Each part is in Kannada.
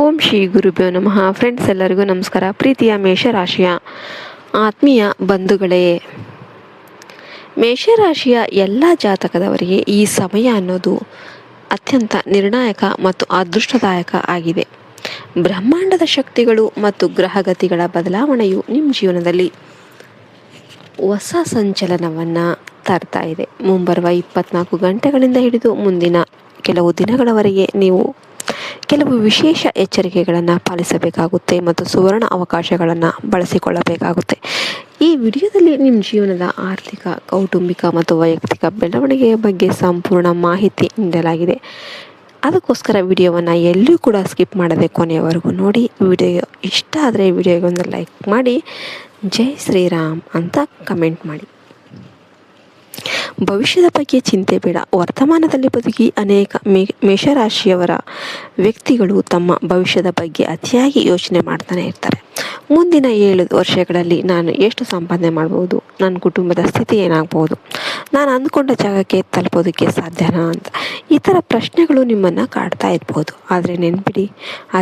ಓಂ ಶ್ರೀ ಗುರುಭ್ಯೋ ನಮಃ. ಫ್ರೆಂಡ್ಸ್ ಎಲ್ಲರಿಗೂ ನಮಸ್ಕಾರ. ಪ್ರೀತಿಯ ಮೇಷರಾಶಿಯ ಆತ್ಮೀಯ ಬಂಧುಗಳೇ, ಮೇಷರಾಶಿಯ ಎಲ್ಲ ಜಾತಕದವರಿಗೆ ಈ ಸಮಯ ಅನ್ನೋದು ಅತ್ಯಂತ ನಿರ್ಣಾಯಕ ಮತ್ತು ಅದೃಷ್ಟದಾಯಕ ಆಗಿದೆ. ಬ್ರಹ್ಮಾಂಡದ ಶಕ್ತಿಗಳು ಮತ್ತು ಗ್ರಹಗತಿಗಳ ಬದಲಾವಣೆಯು ನಿಮ್ಮ ಜೀವನದಲ್ಲಿ ಹೊಸ ಸಂಚಲನವನ್ನು ತರ್ತಾ ಇದೆ. ಮುಂಬರುವ 24 ಗಂಟೆಗಳಿಂದ ಹಿಡಿದು ಮುಂದಿನ ಕೆಲವು ದಿನಗಳವರೆಗೆ ನೀವು ಕೆಲವು ವಿಶೇಷ ಎಚ್ಚರಿಕೆಗಳನ್ನು ಪಾಲಿಸಬೇಕಾಗುತ್ತೆ ಮತ್ತು ಸುವರ್ಣ ಅವಕಾಶಗಳನ್ನು ಬಳಸಿಕೊಳ್ಳಬೇಕಾಗುತ್ತೆ. ಈ ವಿಡಿಯೋದಲ್ಲಿ ನಿಮ್ಮ ಜೀವನದ ಆರ್ಥಿಕ, ಕೌಟುಂಬಿಕ ಮತ್ತು ವೈಯಕ್ತಿಕ ಬೆಳವಣಿಗೆಯ ಬಗ್ಗೆ ಸಂಪೂರ್ಣ ಮಾಹಿತಿ ನೀಡಲಾಗಿದೆ. ಅದಕ್ಕೋಸ್ಕರ ವಿಡಿಯೋವನ್ನು ಎಲ್ಲೂ ಕೂಡ ಸ್ಕಿಪ್ ಮಾಡದೆ ಕೊನೆಯವರೆಗೂ ನೋಡಿ. ವಿಡಿಯೋ ಇಷ್ಟ ಆದರೆ ವಿಡಿಯೋಗೆ ಒಂದು ಲೈಕ್ ಮಾಡಿ, ಜೈ ಶ್ರೀರಾಮ್ ಅಂತ ಕಮೆಂಟ್ ಮಾಡಿ. ಭವಿಷ್ಯದ ಬಗ್ಗೆ ಚಿಂತೆ ಬೇಡ. ವರ್ತಮಾನದಲ್ಲಿ ಬದುಕಿ ಅನೇಕ ಮೇಷರಾಶಿಯವರ ವ್ಯಕ್ತಿಗಳು ತಮ್ಮ ಭವಿಷ್ಯದ ಬಗ್ಗೆ ಅತಿಯಾಗಿ ಯೋಚನೆ ಮಾಡ್ತಾನೆ ಇರ್ತಾರೆ. ಮುಂದಿನ 7 ವರ್ಷಗಳಲ್ಲಿ ನಾನು ಎಷ್ಟು ಸಂಪಾದನೆ ಮಾಡ್ಬೋದು, ನನ್ನ ಕುಟುಂಬದ ಸ್ಥಿತಿ ಏನಾಗ್ಬೋದು, ನಾನು ಅಂದ್ಕೊಂಡ ಜಾಗಕ್ಕೆ ತಲುಪೋದಕ್ಕೆ ಸಾಧ್ಯನಾ ಅಂತ ಈ ಥರ ಪ್ರಶ್ನೆಗಳು ನಿಮ್ಮನ್ನು ಕಾಡ್ತಾ ಇರ್ಬೋದು. ಆದರೆ ನೆನ್ಪಿಡಿ,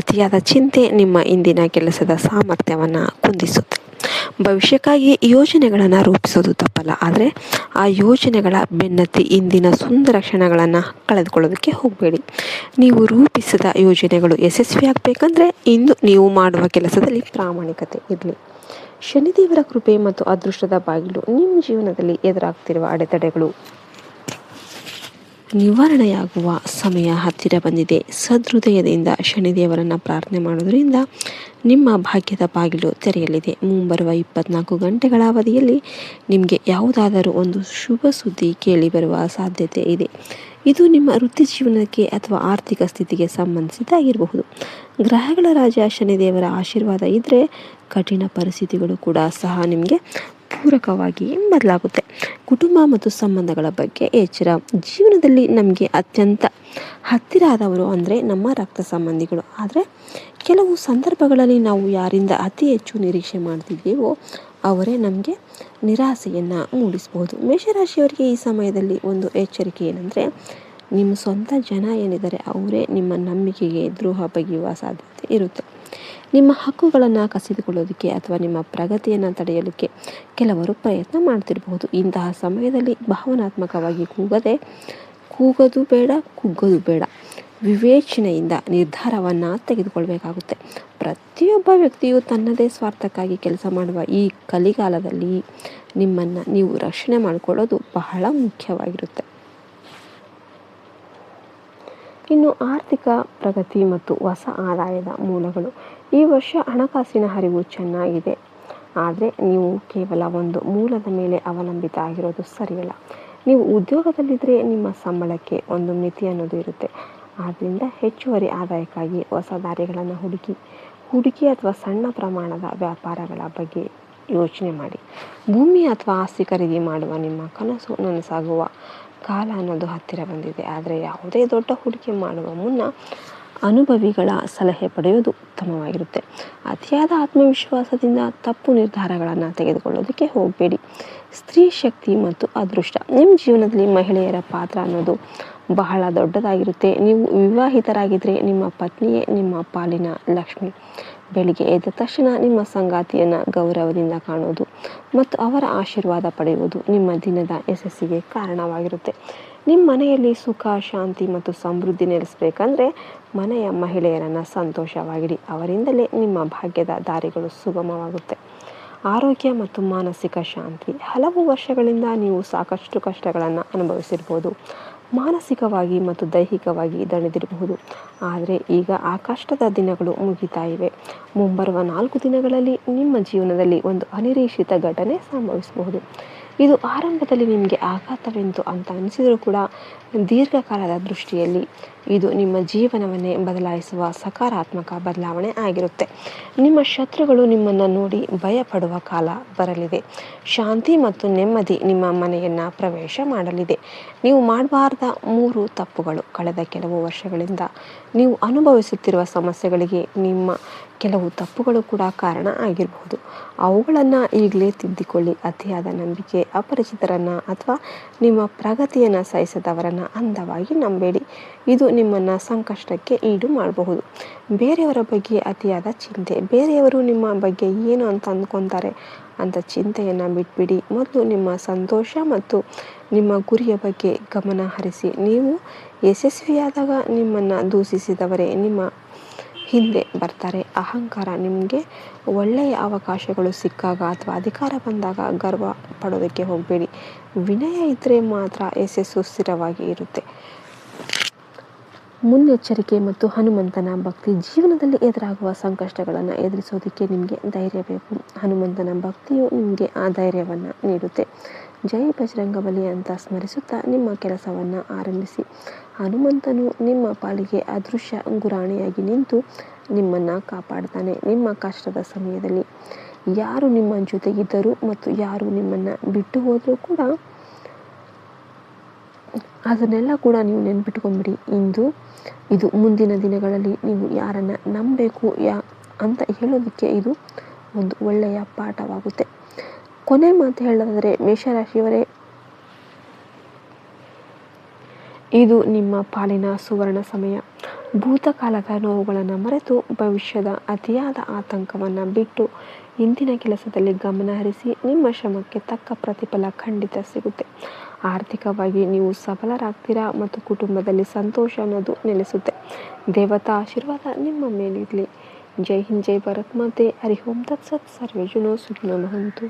ಅತಿಯಾದ ಚಿಂತೆ ನಿಮ್ಮ ಇಂದಿನ ಕೆಲಸದ ಸಾಮರ್ಥ್ಯವನ್ನು ಕುಂದಿಸುತ್ತೆ. ಭವಿಷ್ಯಕ್ಕಾಗಿ ಯೋಜನೆಗಳನ್ನು ರೂಪಿಸೋದು ತಪ್ಪಲ್ಲ, ಆದರೆ ಆ ಯೋಜನೆಗಳ ಬೆನ್ನತ್ತಿ ಇಂದಿನ ಸುಂದರ ಕ್ಷಣಗಳನ್ನು ಕಳೆದುಕೊಳ್ಳೋದಕ್ಕೆ ಹೋಗಬೇಡಿ. ನೀವು ರೂಪಿಸಿದ ಯೋಜನೆಗಳು ಯಶಸ್ವಿಯಾಗಬೇಕಂದ್ರೆ ಇಂದು ನೀವು ಮಾಡುವ ಕೆಲಸದಲ್ಲಿ ಪ್ರಾಮಾಣಿಕತೆ ಇರಲಿ. ಶನಿದೇವರ ಕೃಪೆ ಮತ್ತು ಅದೃಷ್ಟದ ಬಾಗಿಲು ನಿಮ್ಮ ಜೀವನದಲ್ಲಿ ಎದುರಾಗ್ತಿರುವ ಅಡೆತಡೆಗಳು ನಿವಾರಣೆಯಾಗುವ ಸಮಯ ಹತ್ತಿರ ಬಂದಿದೆ. ಸದೃದಯದಿಂದ ಶನಿದೇವರನ್ನು ಪ್ರಾರ್ಥನೆ ಮಾಡೋದರಿಂದ ನಿಮ್ಮ ಭಾಗ್ಯದ ಬಾಗಿಲು ತೆರೆಯಲಿದೆ. ಮುಂಬರುವ 24 ಗಂಟೆಗಳ ಅವಧಿಯಲ್ಲಿ ನಿಮಗೆ ಯಾವುದಾದರೂ ಒಂದು ಶುಭ ಸುದ್ದಿ ಕೇಳಿ ಬರುವ ಸಾಧ್ಯತೆ ಇದೆ. ಇದು ನಿಮ್ಮ ವೃತ್ತಿ ಜೀವನಕ್ಕೆ ಅಥವಾ ಆರ್ಥಿಕ ಸ್ಥಿತಿಗೆ ಸಂಬಂಧಿಸಿದ್ದಾಗಿರಬಹುದು. ಗ್ರಹಗಳ ರಾಜ ಶನಿದೇವರ ಆಶೀರ್ವಾದ ಇದ್ದರೆ ಕಠಿಣ ಪರಿಸ್ಥಿತಿಗಳು ಕೂಡ ಸಹ ನಿಮಗೆ ಪೂರಕವಾಗಿ ಬದಲಾಗುತ್ತೆ. ಕುಟುಂಬ ಮತ್ತು ಸಂಬಂಧಗಳ ಬಗ್ಗೆ ಎಚ್ಚರ. ಜೀವನದಲ್ಲಿ ನಮಗೆ ಅತ್ಯಂತ ಹತ್ತಿರ ಆದವರು ಅಂದರೆ ನಮ್ಮ ರಕ್ತ ಸಂಬಂಧಿಗಳು. ಆದರೆ ಕೆಲವು ಸಂದರ್ಭಗಳಲ್ಲಿ ನಾವು ಯಾರಿಂದ ಅತಿ ಹೆಚ್ಚು ನಿರೀಕ್ಷೆ ಮಾಡ್ತಿದ್ದೇವೋ ಅವರೇ ನಮಗೆ ನಿರಾಸೆಯನ್ನು ಮೂಡಿಸಬಹುದು. ಮೇಷರಾಶಿಯವರಿಗೆ ಈ ಸಮಯದಲ್ಲಿ ಒಂದು ಎಚ್ಚರಿಕೆ ಏನಂದರೆ, ನಿಮ್ಮ ಸ್ವಂತ ಜನ ಏನಿದ್ದಾರೆ ಅವರೇ ನಿಮ್ಮ ನಂಬಿಕೆಗೆ ದ್ರೋಹ ಬಗೆಯುವ ಸಾಧ್ಯತೆ ಇರುತ್ತೆ. ನಿಮ್ಮ ಹಕ್ಕುಗಳನ್ನು ಕಸಿದುಕೊಳ್ಳೋದಕ್ಕೆ ಅಥವಾ ನಿಮ್ಮ ಪ್ರಗತಿಯನ್ನು ತಡೆಯಲಿಕ್ಕೆ ಕೆಲವರು ಪ್ರಯತ್ನ ಮಾಡ್ತಿರಬಹುದು. ಇಂತಹ ಸಮಯದಲ್ಲಿ ಭಾವನಾತ್ಮಕವಾಗಿ ಕೂಗೋದು ಬೇಡ, ಕುಗ್ಗೋದು ಬೇಡ. ವಿವೇಚನೆಯಿಂದ ನಿರ್ಧಾರವನ್ನು ತೆಗೆದುಕೊಳ್ಬೇಕಾಗುತ್ತೆ. ಪ್ರತಿಯೊಬ್ಬ ವ್ಯಕ್ತಿಯು ತನ್ನದೇ ಸ್ವಾರ್ಥಕ್ಕಾಗಿ ಕೆಲಸ ಮಾಡುವ ಈ ಕಲಿಗಾಲದಲ್ಲಿ ನಿಮ್ಮನ್ನು ನೀವು ರಕ್ಷಣೆ ಮಾಡಿಕೊಳ್ಳೋದು ಬಹಳ ಮುಖ್ಯವಾಗಿರುತ್ತೆ. ಇನ್ನು ಆರ್ಥಿಕ ಪ್ರಗತಿ ಮತ್ತು ಹೊಸ ಆದಾಯದ ಮೂಲಗಳು. ಈ ವರ್ಷ ಹಣಕಾಸಿನ ಹರಿವು ಚೆನ್ನಾಗಿದೆ, ಆದರೆ ನೀವು ಕೇವಲ ಒಂದು ಮೂಲದ ಮೇಲೆ ಅವಲಂಬಿತ ಆಗಿರೋದು ಸರಿಯಲ್ಲ. ನೀವು ಉದ್ಯೋಗದಲ್ಲಿದ್ದರೆ ನಿಮ್ಮ ಸಂಬಳಕ್ಕೆ ಒಂದು ಮಿತಿ ಅನ್ನೋದು ಇರುತ್ತೆ. ಆದ್ದರಿಂದ ಹೆಚ್ಚುವರಿ ಆದಾಯಕ್ಕಾಗಿ ಹೊಸ ದಾರಿಗಳನ್ನು ಹೂಡಿಕೆ ಅಥವಾ ಸಣ್ಣ ಪ್ರಮಾಣದ ವ್ಯಾಪಾರಗಳ ಬಗ್ಗೆ ಯೋಚನೆ ಮಾಡಿ. ಭೂಮಿ ಅಥವಾ ಆಸ್ತಿ ಖರೀದಿ ಮಾಡುವ ನಿಮ್ಮ ಕನಸು ನನಸಾಗುವ ಕಾಲ ಅನ್ನೋದು ಹತ್ತಿರ ಬಂದಿದೆ. ಆದರೆ ಯಾವುದೇ ದೊಡ್ಡ ಹೂಡಿಕೆ ಮಾಡುವ ಮುನ್ನ ಅನುಭವಿಗಳ ಸಲಹೆ ಪಡೆಯೋದು ಉತ್ತಮವಾಗಿರುತ್ತೆ. ಅತಿಯಾದ ಆತ್ಮವಿಶ್ವಾಸದಿಂದ ತಪ್ಪು ನಿರ್ಧಾರಗಳನ್ನು ತೆಗೆದುಕೊಳ್ಳೋದಕ್ಕೆ ಹೋಗಬೇಡಿ. ಸ್ತ್ರೀ ಶಕ್ತಿ ಮತ್ತು ಅದೃಷ್ಟ. ನಿಮ್ಮ ಜೀವನದಲ್ಲಿ ಮಹಿಳೆಯರ ಪಾತ್ರ ಅನ್ನೋದು ಬಹಳ ದೊಡ್ಡದಾಗಿರುತ್ತೆ. ನೀವು ವಿವಾಹಿತರಾಗಿದ್ದರೆ ನಿಮ್ಮ ಪತ್ನಿಯೇ ನಿಮ್ಮ ಪಾಲಿನ ಲಕ್ಷ್ಮಿ. ಬೆಳಿಗ್ಗೆ ಎದ್ದ ತಕ್ಷಣ ನಿಮ್ಮ ಸಂಗಾತಿಯನ್ನು ಗೌರವದಿಂದ ಕಾಣೋದು ಮತ್ತು ಅವರ ಆಶೀರ್ವಾದ ಪಡೆಯುವುದು ನಿಮ್ಮ ದಿನದ ಯಶಸ್ಸಿಗೆ ಕಾರಣವಾಗಿರುತ್ತೆ. ನಿಮ್ಮ ಮನೆಯಲ್ಲಿ ಸುಖ, ಶಾಂತಿ ಮತ್ತು ಸಮೃದ್ಧಿ ನೆಲೆಸಬೇಕಂದ್ರೆ ಮನೆಯ ಮಹಿಳೆಯರನ್ನು ಸಂತೋಷವಾಗಿಡಿ. ಅವರಿಂದಲೇ ನಿಮ್ಮ ಭಾಗ್ಯದ ದಾರಿಗಳು ಸುಗಮವಾಗುತ್ತೆ. ಆರೋಗ್ಯ ಮತ್ತು ಮಾನಸಿಕ ಶಾಂತಿ. ಹಲವು ವರ್ಷಗಳಿಂದ ನೀವು ಸಾಕಷ್ಟು ಕಷ್ಟಗಳನ್ನು ಅನುಭವಿಸಿರ್ಬೋದು. ಮಾನಸಿಕವಾಗಿ ಮತ್ತು ದೈಹಿಕವಾಗಿ ದಣಿದಿರಬಹುದು. ಆದರೆ ಈಗ ಆ ಕಷ್ಟದ ದಿನಗಳು ಮುಗಿತಾ ಇವೆ. ಮುಂಬರುವ 4 ದಿನಗಳಲ್ಲಿ ನಿಮ್ಮ ಜೀವನದಲ್ಲಿ ಒಂದು ಅನಿರೀಕ್ಷಿತ ಘಟನೆ ಸಂಭವಿಸಬಹುದು. ಇದು ಆರಂಭದಲ್ಲಿ ನಿಮಗೆ ಆಘಾತವೆಂತು ಅಂತ ಅನಿಸಿದರೂ ಕೂಡ ದೀರ್ಘಕಾಲದ ದೃಷ್ಟಿಯಲ್ಲಿ ಇದು ನಿಮ್ಮ ಜೀವನವನ್ನೇ ಬದಲಾಯಿಸುವ ಸಕಾರಾತ್ಮಕ ಬದಲಾವಣೆ ಆಗಿರುತ್ತೆ. ನಿಮ್ಮ ಶತ್ರುಗಳು ನಿಮ್ಮನ್ನು ನೋಡಿ ಭಯಪಡುವ ಕಾಲ ಬರಲಿದೆ. ಶಾಂತಿ ಮತ್ತು ನೆಮ್ಮದಿ ನಿಮ್ಮ ಮನೆಯನ್ನು ಪ್ರವೇಶ ಮಾಡಲಿದೆ. ನೀವು ಮಾಡಬಾರ್ದ 3 ತಪ್ಪುಗಳು. ಕಳೆದ ಕೆಲವು ವರ್ಷಗಳಿಂದ ನೀವು ಅನುಭವಿಸುತ್ತಿರುವ ಸಮಸ್ಯೆಗಳಿಗೆ ನಿಮ್ಮ ಕೆಲವು ತಪ್ಪುಗಳು ಕೂಡ ಕಾರಣ ಆಗಿರಬಹುದು. ಅವುಗಳನ್ನು ಈಗಲೇ ತಿದ್ದಿಕೊಳ್ಳಿ. ಅತಿಯಾದ ನಂಬಿಕೆ, ಅಪರಿಚಿತರನ್ನು ಅಥವಾ ನಿಮ್ಮ ಪ್ರಗತಿಯನ್ನು ಸಹಿಸದವರನ್ನು ಅಂಧವಾಗಿ ನಂಬೇಡಿ. ಇದು ನಿಮ್ಮನ್ನು ಸಂಕಷ್ಟಕ್ಕೆ ಈಡು ಮಾಡಬಹುದು. ಬೇರೆಯವರ ಬಗ್ಗೆ ಅತಿಯಾದ ಚಿಂತೆ, ಬೇರೆಯವರು ನಿಮ್ಮ ಬಗ್ಗೆ ಏನು ಅಂತ ಅಂದ್ಕೊತಾರೆ ಅಂತ ಚಿಂತೆಯನ್ನು ಬಿಟ್ಬಿಡಿ. ಮೊದಲು ನಿಮ್ಮ ಸಂತೋಷ ಮತ್ತು ನಿಮ್ಮ ಗುರಿಯ ಬಗ್ಗೆ ಗಮನ ಹರಿಸಿ. ನೀವು ಯಶಸ್ವಿಯಾದಾಗ ನಿಮ್ಮನ್ನು ದೂಷಿಸಿದವರೇ ನಿಮ್ಮ ಹಿಂದೆ ಬರ್ತಾರೆ. ಅಹಂಕಾರ, ನಿಮಗೆ ಒಳ್ಳೆಯ ಅವಕಾಶಗಳು ಸಿಕ್ಕಾಗ ಅಥವಾ ಅಧಿಕಾರ ಬಂದಾಗ ಗರ್ವ ಪಡೋದಕ್ಕೆ ಹೋಗಬೇಡಿ. ವಿನಯ ಇದ್ದರೆ ಮಾತ್ರ ಯಶಸ್ಸು ಸ್ಥಿರವಾಗಿ ಇರುತ್ತೆ. ಮುನ್ನೆಚ್ಚರಿಕೆ ಮತ್ತು ಹನುಮಂತನ ಭಕ್ತಿ, ಜೀವನದಲ್ಲಿ ಎದುರಾಗುವ ಸಂಕಷ್ಟಗಳನ್ನು ಎದುರಿಸೋದಕ್ಕೆ ನಿಮಗೆ ಧೈರ್ಯ ಬೇಕು. ಹನುಮಂತನ ಭಕ್ತಿಯು ನಿಮಗೆ ಆ ಧೈರ್ಯವನ್ನು ನೀಡುತ್ತೆ. ಜೈ ಬಜರಂಗಬಲಿ ಅಂತ ಸ್ಮರಿಸುತ್ತಾ ನಿಮ್ಮ ಕೆಲಸವನ್ನು ಆರಂಭಿಸಿ. ಹನುಮಂತನು ನಿಮ್ಮ ಪಾಲಿಗೆ ಅದೃಶ್ಯ ಗುರಾಣಿಯಾಗಿ ನಿಂತು ನಿಮ್ಮನ್ನು ಕಾಪಾಡ್ತಾನೆ. ನಿಮ್ಮ ಕಷ್ಟದ ಸಮಯದಲ್ಲಿ ಯಾರು ನಿಮ್ಮ ಜೊತೆಗಿದ್ದರು ಮತ್ತು ಯಾರು ನಿಮ್ಮನ್ನು ಬಿಟ್ಟು ಹೋದರೂ ಕೂಡ ಅದನ್ನೆಲ್ಲ ಕೂಡ ನೀವು ನೆನ್ಪಿಟ್ಕೊಂಬಿಡಿ. ಇದು ಮುಂದಿನ ದಿನಗಳಲ್ಲಿ ನೀವು ಯಾರನ್ನು ನಂಬಬೇಕು ಅಂತ ಹೇಳೋದಕ್ಕೆ ಇದು ಒಂದು ಒಳ್ಳೆಯ ಪಾಠವಾಗುತ್ತೆ. ಕೊನೆ ಮಾತು ಹೇಳೋದಾದರೆ, ಮೇಷರಾಶಿಯವರೇ, ಇದು ನಿಮ್ಮ ಪಾಲಿನ ಸುವರ್ಣ ಸಮಯ. ಭೂತಕಾಲದ ನೋವುಗಳನ್ನು ಮರೆತು ಭವಿಷ್ಯದ ಅತಿಯಾದ ಆತಂಕವನ್ನು ಬಿಟ್ಟು ಇಂದಿನ ಕೆಲಸದಲ್ಲಿ ಗಮನ ಹರಿಸಿ. ನಿಮ್ಮ ಶ್ರಮಕ್ಕೆ ತಕ್ಕ ಪ್ರತಿಫಲ ಖಂಡಿತ ಸಿಗುತ್ತೆ. ಆರ್ಥಿಕವಾಗಿ ನೀವು ಸಫಲರಾಗ್ತೀರಾ ಮತ್ತು ಕುಟುಂಬದಲ್ಲಿ ಸಂತೋಷ ಅನ್ನೋದು ನೆಲೆಸುತ್ತೆ. ದೇವತಾ ಆಶೀರ್ವಾದ ನಿಮ್ಮ ಮೇಲಿರಲಿ. ಜೈ ಹಿಂದ್, ಜೈ ಭಾರತ್ ಮಾತೆ. ಹರಿ ಓಂ ತತ್ಸತ್. ಸರ್ವೇ ಜನ ಸುಖಿನೋ ಭವಂತು.